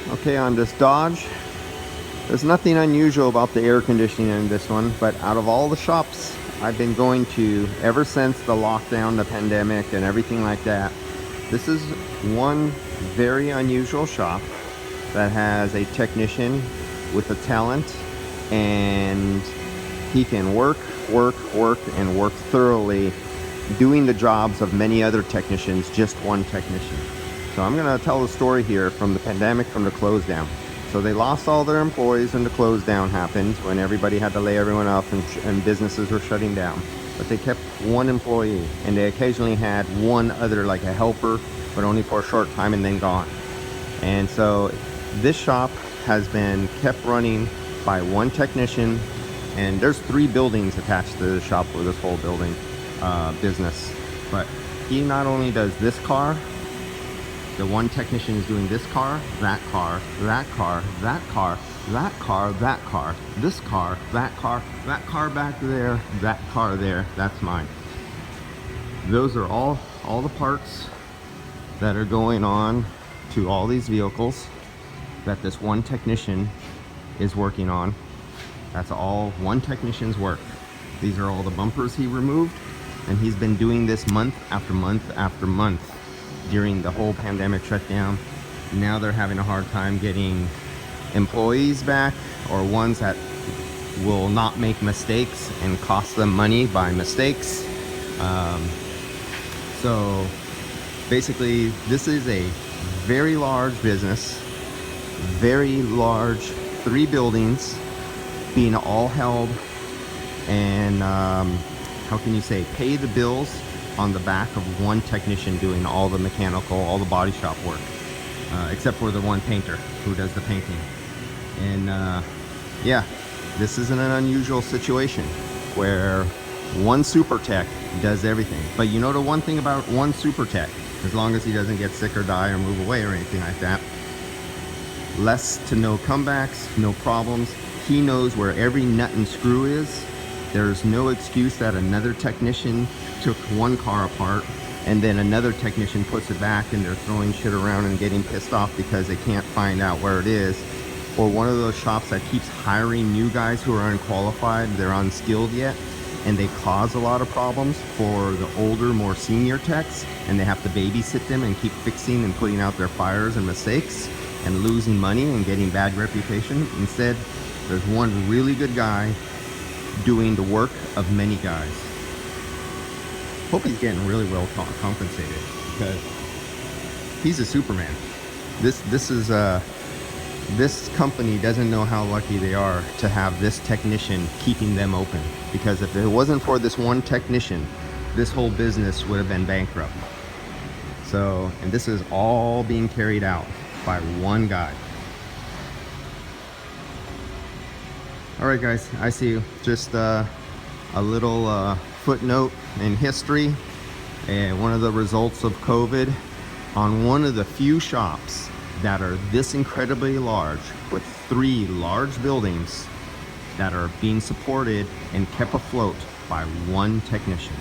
Okay, on this Dodge, there's nothing unusual about the air conditioning in this one, but out of all the shops I've been going to ever since the lockdown, the pandemic, and everything like that, this is one very unusual shop that has a technician with a talent, and he can work, and work thoroughly, doing the jobs of many other technicians, just one technician. So I'm going to tell the story here from the pandemic, from the close down. So they lost all their employees when the close down happened, when everybody had to lay everyone off and businesses were shutting down. But they kept one employee, and they occasionally had one other, like a helper, but only for a short time and then gone. And so this shop has been kept running by one technician, and there's 3 buildings attached to the shop for this whole building business. But he not only does this car, the one technician is doing this car, that car, that car, that car, that car, that car, this car, that car back there, that car there, that's mine. Those are all the parts that are going on to all these vehicles that this one technician is working on. That's all one technician's work. These are all the bumpers he removed, and he's been doing this month after month after month during the whole pandemic shutdown. Now they're having a hard time getting employees back, or ones that will not make mistakes and cost them money by mistakes. So basically, this is a very large business, very large, 3 buildings being all held, and how can you say, pay the bills on the back of one technician doing all the mechanical, all the body shop work, except for the one painter who does the painting. And yeah, this isn't an unusual situation where one super tech does everything. But you know the one thing about one super tech, as long as he doesn't get sick or die or move away or anything like that, less to no comebacks, no problems. He knows where every nut and screw is. There's no excuse that another technician took one car apart and then another technician puts it back and they're throwing shit around and getting pissed off because they can't find out where it is. Or one of those shops that keeps hiring new guys who are unqualified, they're unskilled yet, and they cause a lot of problems for the older, more senior techs, and they have to babysit them and keep fixing and putting out their fires and mistakes and losing money and getting bad reputation. Instead, there's one really good guy doing the work of many guys. Hope he's getting really well compensated, because he's a Superman. This company doesn't know how lucky they are to have this technician keeping them open, because if it wasn't for this one technician, this whole business would have been bankrupt. So, and this is all being carried out by one guy. All right, guys, I see you. Just a little footnote in history, and one of the results of COVID on one of the few shops that are this incredibly large, with 3 large buildings that are being supported and kept afloat by one technician.